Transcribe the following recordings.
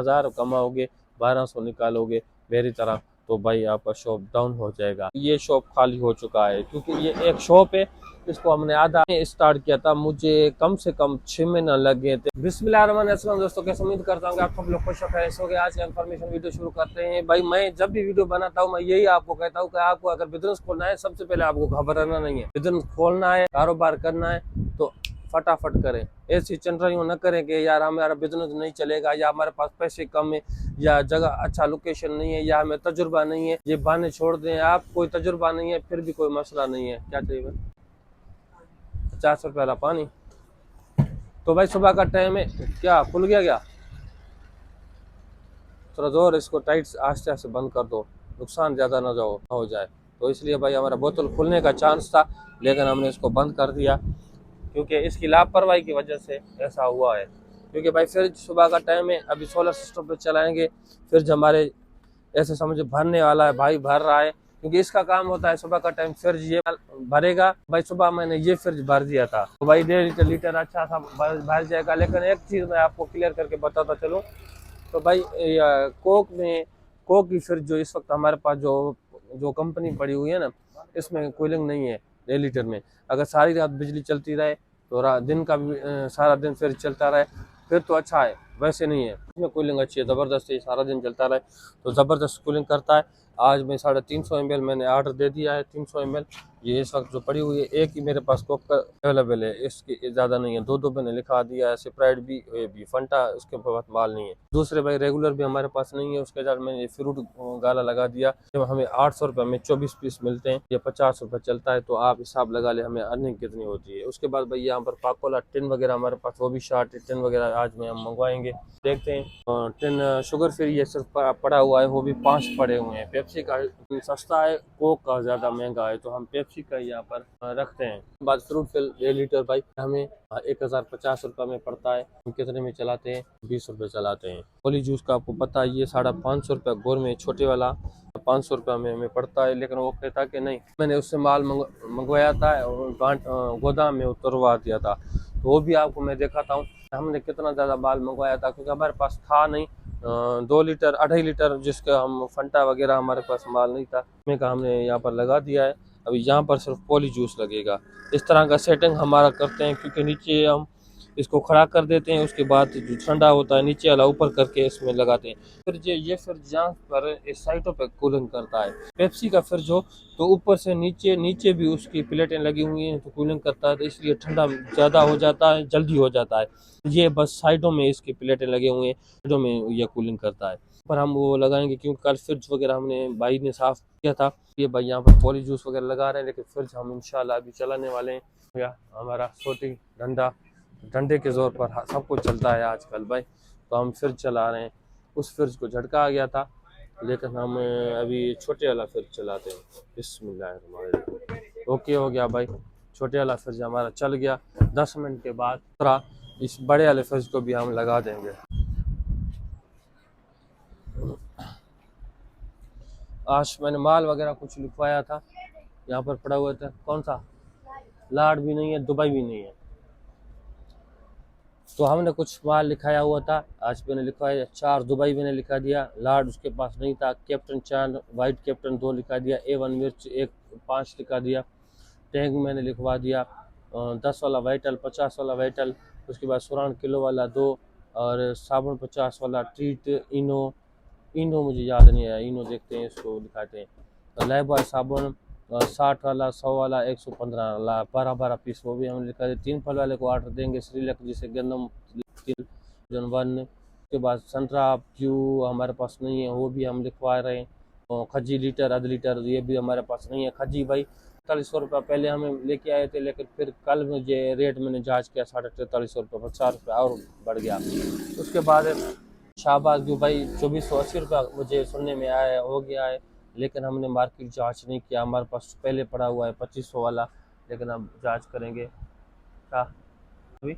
1000 कमाओगे, 1200 निकालोगे मेरी तरह, तो भाई आपका शॉप डाउन हो जाएगा। ये शॉप खाली हो चुका है क्योंकि ये एक शॉप है, इसको हमने आधा स्टार्ट किया था, मुझे कम से कम 6 महीने लगे थे। बिस्मिल्लाहिर्रहमानिर्रहीम दोस्तों, कैसे उम्मीद करता हूँ कि आप सब लोग खुश हो गए। आज का इन्फॉर्मेशन वीडियो शुरू करते हैं। भाई मैं जब भी वीडियो बनाता हूँ मैं यही आपको कहता हूँ कि आपको अगर बिजनेस खोलना है, सबसे पहले आपको घबराना नहीं है। बिजनेस खोलना है, कारोबार करना है तो फटाफट करें। ऐसी चंटरियों न करें कि यार हमारा बिजनेस नहीं चलेगा, या हमारे पास पैसे कम है, या जगह अच्छा लोकेशन नहीं है, या हमें तजुर्बा नहीं है। ये बहाने छोड़ दें। आप कोई तजुर्बा नहीं है फिर भी कोई मसला नहीं है। क्या चाहिए भाई? 50 रुपये वाला पानी। तो भाई सुबह का टाइम है, क्या खुल गया क्या? थोड़ा जोर इसको टाइट आस्ते आस्ते बंद कर दो, नुकसान ज़्यादा ना हो जाए। तो इसलिए भाई हमारा बोतल खुलने का चांस था, लेकिन हमने इसको बंद कर दिया क्योंकि इसकी लापरवाही की वजह से ऐसा हुआ है। क्योंकि भाई फ्रिज सुबह का टाइम है, अभी सोलर सिस्टम पे चलाएंगे, फ्रिज हमारे ऐसे समझे भरने वाला है, भाई भर रहा है। क्योंकि इसका काम होता है सुबह का टाइम फ्रिज ये भरेगा। भाई सुबह मैंने ये फ्रिज भर दिया था, तो भाई 1.5 लीटर अच्छा सा भर जाएगा। लेकिन एक चीज़ मैं आपको क्लियर करके बताता चलूँ, तो भाई कोक की फ्रिज जो इस वक्त हमारे पास जो जो कंपनी पड़ी हुई है ना, इसमें कूलिंग नहीं है 1.5 लीटर में। अगर सारी रात बिजली चलती रहे तो दिन का भी सारा दिन फ्रिज चलता रहे फिर तो अच्छा है, वैसे नहीं है। इसमें कूलिंग अच्छी है, ज़बरदस्त है, सारा दिन चलता रहे तो ज़बरदस्त कूलिंग करता है। आज मैं 350 ml मैंने ऑर्डर दे दिया है। 300 ml ये इस वक्त जो पड़ी हुई है, एक ही मेरे पास कोक का अवेलेबल है, इसकी ज़्यादा नहीं है। दो मैंने लिखा दिया है, स्प्राइट भी फंटा, उसके पास माल नहीं है। दूसरे भाई रेगुलर भी हमारे पास नहीं है, उसके साथ मैंने फ्रूट गाला लगा दिया। जब हमें 800 रुपये में 24 पीस मिलते हैं, ये 50 रुपये चलता है, तो आप हिसाब लगा ले हमें अर्निंग कितनी होती है। उसके बाद भाई यहाँ पर पाकोला टिन वगैरह हमारे पास, वो भी शार्ट टिन वगैरह आज में हम मंगवाएंगे, देखते हैं। टिन शुगर फ्री ये सिर्फ पड़ा हुआ है, वो भी 5 पड़े हुए हैं। पेप्सी का सस्ता है, कोक का ज़्यादा महंगा है, तो हम पेप्सी का यहाँ पर रखते हैं। बाद फ्रूट फिल 1 लीटर भाई हमें 1050 रुपये में पड़ता है। हम कितने में चलाते हैं? 20 रुपये चलाते हैं। होली जूस का आपको पता है, ये 550 रुपये गोर में छोटे वाला 500 रुपये में हमें पड़ता है। लेकिन वो कहता कि नहीं, मैंने उससे माल मंगवाया था और गोदाम में उतरवा दिया था, तो वो भी आपको मैं दिखाता हूँ हमने कितना ज़्यादा माल मंगवाया था। क्योंकि हमारे पास था नहीं 2 लीटर 2.5 लीटर जिसका हम फंटा वगैरह हमारे पास माल नहीं था, में का हमने यहाँ पर लगा दिया है। अभी यहाँ पर सिर्फ पॉली जूस लगेगा। इस तरह का सेटिंग हमारा करते हैं, क्योंकि नीचे हम इसको खड़ा कर देते हैं, उसके बाद जो ठंडा होता है नीचे वाला ऊपर करके इसमें लगाते हैं। फिर ये फिर जहाँ पर इस साइडों पर कूलिंग करता है। पेप्सी का फिर जो तो ऊपर से नीचे नीचे भी उसकी प्लेटें लगी हुई हैं, तो कूलिंग करता है, तो इसलिए ठंडा ज़्यादा हो जाता है, जल्दी हो जाता है। ये बस साइडों में इसकी प्लेटें लगे हुए हैं, साइडों में ये कूलिंग करता है। पर हम वो लगाएंगे क्योंकि कल फ्रिज वगैरह हमने भाई ने साफ़ किया था। ये भाई यहाँ पर पॉली जूस वगैरह लगा रहे हैं, लेकिन फ्रिज हम इंशाल्लाह अभी चलाने वाले हैं। या हमारा छोटी डंडे के ज़ोर पर सब कुछ चलता है आजकल भाई, तो हम फ्रिज चला रहे हैं। उस फ्रिज को झटका आ गया था, लेकिन हम अभी छोटे वाला फ्रिज चलाते हैं। बिस्मिल्लाह, ओके हो गया भाई, छोटे वाला फ्रिज हमारा चल गया। 10 मिनट के बाद इस बड़े वाले फ्रिज को भी हम लगा देंगे। आज मैंने माल वगैरह कुछ लिखवाया था, यहाँ पर पड़ा हुआ था। कौन सा? लाड भी नहीं है, दुबई भी नहीं है, तो हमने कुछ माल लिखाया हुआ था। आज मैंने लिखवाया 4 दुबई मैंने लिखा दिया, लाड उसके पास नहीं था। कैप्टन 4 वाइट कैप्टन 2 लिखा दिया। A1 मिर्च 5 लिखा दिया। टैंक मैंने लिखवा दिया 10 वाला वाइटल, 50 वाला वाइटल। उसके बाद सुरान किलो वाला 2, और साबुन 50 वाला ट्रीट। इनो मुझे याद नहीं है, इनो देखते हैं, इसको दिखाते हैं। लाइबॉय साबुन 60 वाला, 100 वाला, 115 वाला, 12 पीस वो भी हम लिखा दें। 3 फल वाले को ऑर्डर देंगे, श्रीलक जिसे गंदम 1। उसके बाद संतरा क्यू हमारे पास नहीं है, वो भी हम लिखवा रहे हैं। और खजी लीटर 1/2 लीटर ये भी हमारे पास नहीं है। खजी भाई 4300 रुपये पहले हमें लेके आए थे, लेकिन फिर कल मुझे रेट मैंने जांच किया 4350 रुपये, 50 रुपये और बढ़ गया। उसके बाद शाहबाज जो भाई 2480 रुपये मुझे सुनने में आया हो गया है, लेकिन हमने मार्केट जांच नहीं किया। हमारे पास पहले पड़ा हुआ है 2500 वाला, लेकिन अब जांच करेंगे। क्या अभी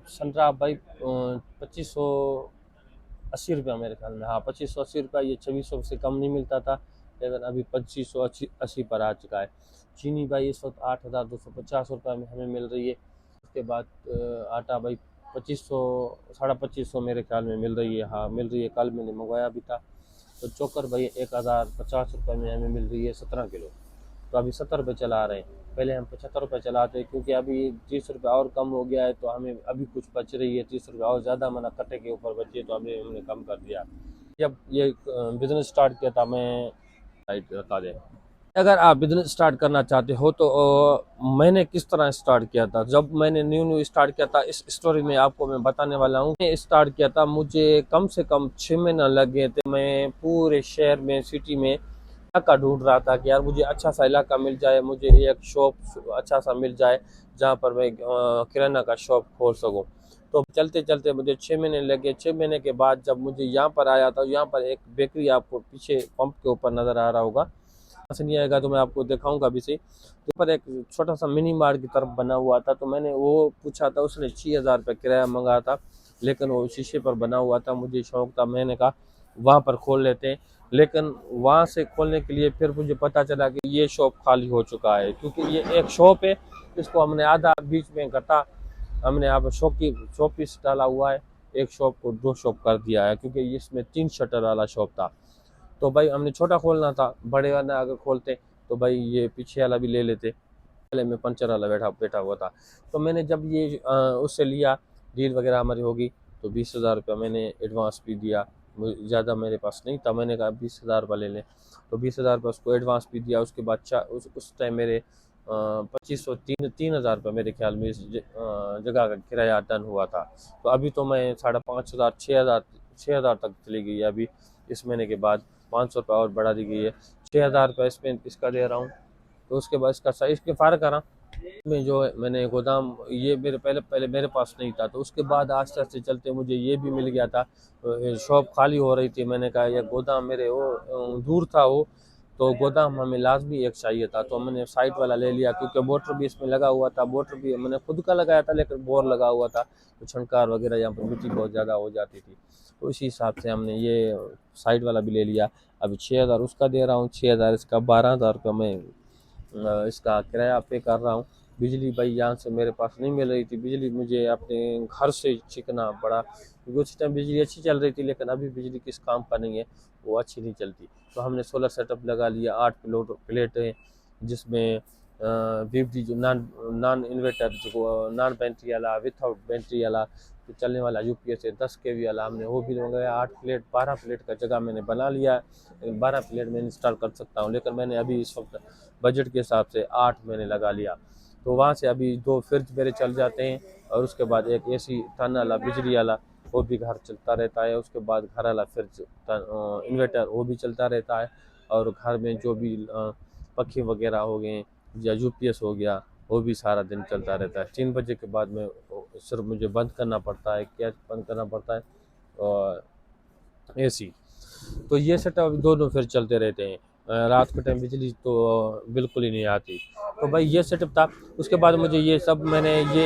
संतरा भाई 2580 रुपये मेरे ख्याल में, हाँ 2580 रुपये। ये 2600 से कम नहीं मिलता था, लेकिन अभी 2580 पर आ चुका है। चीनी भाई इस वक्त 8250 रुपये में हमें मिल रही है। उसके बाद आटा भाई 2500 2550 मेरे ख्याल में मिल रही है। हाँ मिल रही है, कल मैंने मंगवाया भी था। तो चोकर भाई 1050 रुपये में हमें मिल रही है 17 किलो। तो अभी 70 रुपये चला रहे हैं, पहले हम 75 रुपये चलाते हैं, क्योंकि अभी 30 रुपये और कम हो गया है, तो हमें अभी कुछ बच रही है 30 रुपये और ज़्यादा मना कट्टे के ऊपर बची है, तो हमने कम कर दिया। जब ये बिज़नेस स्टार्ट किया था मैं, राइट बता दें, अगर आप बिजनेस स्टार्ट करना चाहते हो तो मैंने किस तरह स्टार्ट किया था। जब मैंने न्यू न्यू स्टार्ट किया था, इस स्टोरी में आपको मैं बताने वाला हूँ। मैं स्टार्ट किया था, मुझे कम से कम 6 महीना लग गए थे। मैं पूरे शहर में, सिटी में इलाका ढूंढ रहा था कि यार मुझे अच्छा सा इलाका मिल जाए, मुझे एक शॉप अच्छा सा मिल जाए जहाँ पर मैं किराना का शॉप खोल सकूँ। तो चलते चलते मुझे 6 महीने लगे। 6 महीने के बाद जब मुझे यहाँ पर आया था, यहाँ पर एक बेकरी आपको पीछे पंप के ऊपर नज़र आ रहा होगा, से नहीं आएगा तो मैं आपको दिखाऊंगा अभी से। तो पर एक छोटा सा मिनी मार्ट की तरफ बना हुआ था, तो मैंने वो पूछा था, उसने 6,000 रुपये किराया मंगा था, लेकिन वो शीशे पर बना हुआ था। मुझे शौक था, मैंने कहा वहाँ पर खोल लेते हैं। लेकिन वहाँ से खोलने के लिए फिर मुझे पता चला कि ये शॉप खाली हो चुका है, क्योंकि ये एक शॉप है, इसको हमने आधा बीच में घटा, हमने अब शॉपीस डाला हुआ है, एक शॉप को 2 शॉप कर दिया है, क्योंकि इसमें 3 शटर वाला शॉप था। तो भाई हमने छोटा खोलना था, बड़े वाला अगर खोलते तो भाई ये पीछे वाला भी ले लेते, पहले में पंचर वाला बैठा बैठा हुआ था। तो मैंने जब ये उससे लिया, डील वगैरह हमारी होगी, तो 20,000 रुपया मैंने एडवांस भी दिया। ज़्यादा मेरे पास नहीं था, मैंने कहा 20,000 रुपये ले लें, तो 20,000 रुपये उसको एडवांस भी दिया। उसके बाद उस टाइम मेरे 2500 3,000 रुपये मेरे ख्याल में इस जगह का किराया डन हुआ था। तो अभी तो मैं 5,500 6,000 तक चली गई है अभी। इस महीने के बाद 500 रुपये और बढ़ा दी गई है, 6,000 रुपये इसमें इसका दे रहा हूँ। तो उसके बाद इसका साइज के फ़र्क करा में जो है, मैंने गोदाम ये मेरे पहले पहले मेरे पास नहीं था, तो उसके बाद आस्ते आस्ते चलते मुझे ये भी मिल गया था। शॉप खाली हो रही थी, मैंने कहा ये गोदाम मेरे वो दूर था वो, तो गोदाम हमें लाजमी एक चाहिए था, तो मैंने साइड वाला ले लिया, क्योंकि मोटर भी इसमें लगा हुआ था। मोटर भी मैंने खुद का लगाया था, लेकिन बोर लगा हुआ था, तो छंकार वगैरह यहाँ पर मिट्टी बहुत ज़्यादा हो जाती थी, तो इसी हिसाब से हमने ये साइड वाला भी ले लिया। अभी 6,000 उसका दे रहा हूँ, 6,000 इसका, 12,000 रुपये मैं इसका किराया पे कर रहा हूँ। बिजली भाई यहाँ से मेरे पास नहीं मिल रही थी, बिजली मुझे अपने घर से छिकना पड़ा, क्योंकि उस टाइम बिजली अच्छी चल रही थी, लेकिन अभी बिजली किस काम का नहीं है, वो अच्छी नहीं चलती। तो हमने सोलर सेटअप लगा लिया, 8 प्लेटें, जिसमें वीवडी जो नॉन नॉन इन्वर्टर, जो नॉन बैटरी वाला, विथआउट बैटरी वाला तो चलने वाला, यूपीएस से 10 kV वाला, हमने वो भी मंगाया। 8 प्लेट 12 प्लेट का जगह मैंने बना लिया है, 12 प्लेट में इंस्टॉल कर सकता हूँ, लेकिन मैंने अभी इस वक्त बजट के हिसाब से 8 मैंने लगा लिया। तो वहाँ से अभी 2 फ्रिज मेरे चल जाते हैं, और उसके बाद एक एसी टन वाला बिजली वाला, वो भी घर चलता रहता है। उसके बाद घर वाला फ्रिज इन्वर्टर वो भी चलता रहता है, और घर में जो भी पखे वगैरह हो गए या यूपीएस हो गया, वो भी सारा दिन चलता रहता है। 3 बजे के बाद में सिर्फ मुझे बंद करना पड़ता है, क्या बंद करना पड़ता है, और एसी। तो ये सेटअप दोनों फिर चलते रहते हैं। रात के टाइम बिजली तो बिल्कुल ही नहीं आती। तो भाई ये सेटअप था। उसके बाद मुझे ये सब मैंने ये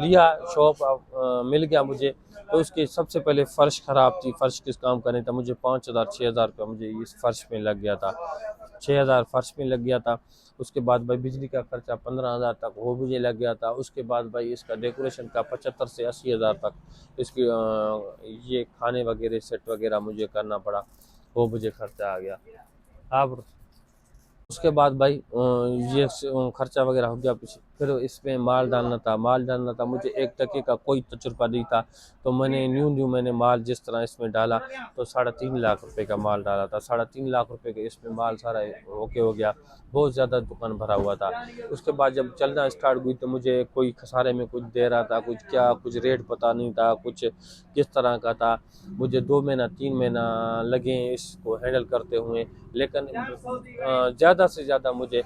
लिया, शॉप मिल गया मुझे। तो उसकी सबसे पहले फ़र्श ख़राब थी, फ़र्श किस काम का नहीं था, मुझे 5,000 6,000 रुपये मुझे इस फ़र्श में लग गया था, 6,000 फ़र्श में लग गया था। उसके बाद भाई बिजली का खर्चा 15,000 तक वो मुझे लग गया था। उसके बाद भाई इसका डेकोरेशन का 75 से 80,000 तक, इसकी ये खाने वगैरह सेट वगैरह मुझे करना पड़ा, वो मुझे खर्चा आ गया। अब उसके बाद भाई ये खर्चा वगैरह हो गया पीछे, फिर इसमें माल डालना था। मुझे 1 टके का कोई तजुर्बा नहीं था, तो मैंने न्यू मैंने माल जिस तरह इसमें डाला, तो 3.5 लाख रुपए का माल डाला था। 3.5 लाख रुपए का इसमें माल सारा ओके हो गया, बहुत ज़्यादा दुकान भरा हुआ था। उसके बाद जब चलना स्टार्ट हुई, तो मुझे कोई खसारे में कुछ दे रहा था, कुछ रेट पता नहीं था, कुछ किस तरह का था। मुझे 2 महीना 3 महीना लगे इसको हैंडल करते हुए, लेकिन ज़्यादा से ज़्यादा मुझे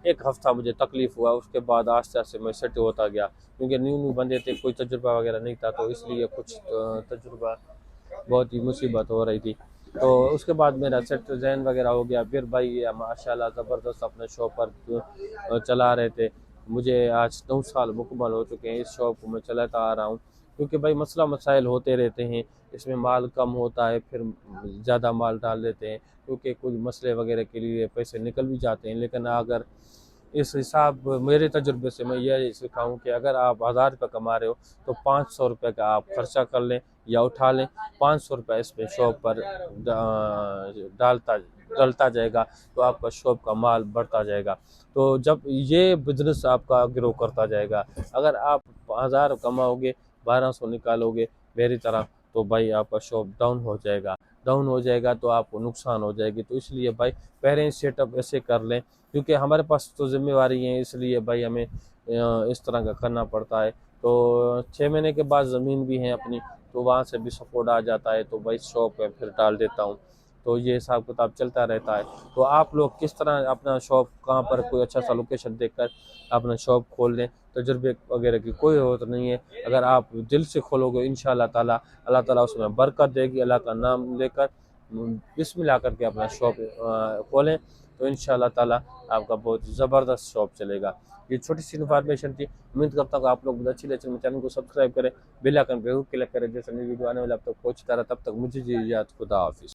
1 हफ़्ता मुझे तकलीफ़ हुआ। उसके बाद आस्ते आस्ते मैं सेट होता गया, क्योंकि न्यू बंदे थे, कोई तजुर्बा वगैरह नहीं था, तो इसलिए कुछ तजुर्बा बहुत ही मुसीबत हो रही थी। तो उसके बाद मेरा सेट जैन वगैरह हो गया। फिर भाई ये माशाल्लाह ज़बरदस्त अपने शॉप पर चला रहे थे। मुझे आज 9 साल मुकम्मल हो चुके हैं, इस शॉप को मैं चलाता आ रहा हूँ, क्योंकि भाई मसला मसाइल होते रहते हैं, इसमें माल कम होता है, फिर ज़्यादा माल डाल देते हैं, क्योंकि कुछ मसले वगैरह के लिए पैसे निकल भी जाते हैं। लेकिन अगर इस हिसाब मेरे तजुर्बे से मैं ये सिखाऊँ कि अगर आप 1000 रुपये कमा रहे हो तो 500 रुपये का आप खर्चा कर लें या उठा लें, 500 रुपये इसमें शॉप पर डालता डलता जाएगा, तो आपका शॉप का माल बढ़ता जाएगा। तो जब ये बिजनेस आपका ग्रो करता जाएगा, अगर आप 1000 कमाओगे, 1200 निकालोगे मेरी तरह, तो भाई आपका शॉप डाउन हो जाएगा तो आपको नुकसान हो जाएगी। तो इसलिए भाई पहले ही सेटअप ऐसे कर लें, क्योंकि हमारे पास तो जिम्मेवारी है, इसलिए भाई हमें इस तरह का करना पड़ता है। तो 6 महीने के बाद ज़मीन भी है अपनी, तो वहाँ से भी सपोर्ट आ जाता है, तो भाई शॉप पे फिर डाल देता हूँ। तो ये हिसाब किताब चलता रहता है। तो आप लोग किस तरह अपना शॉप, कहाँ पर कोई अच्छा सा लोकेशन देखकर अपना शॉप खोल लें, तजुर्बे वगैरह की कोई ज़रूरत नहीं है। अगर आप दिल से खोलोगे इंशाअल्लाह ताला, अल्लाह ताला उसमें बरकत देगी। अल्लाह का नाम लेकर बिस्मिल्लाह करके अपना शॉप खोलें, तो इंशाअल्लाह ताला आपका बहुत ज़बरदस्त शॉप चलेगा। ये छोटी सी इन्फॉर्मेशन थी। उम्मीद करता हूँ आप लोग बहुत अच्छी लगी। चैनल को सब्सक्राइब करें, बेल आइकन पे क्लिक करें, जैसे नई वीडियो आने वाले आप तक पहुँचता रहा। तब तक मुझे जी इजाज़त, खुदा हाफिज़।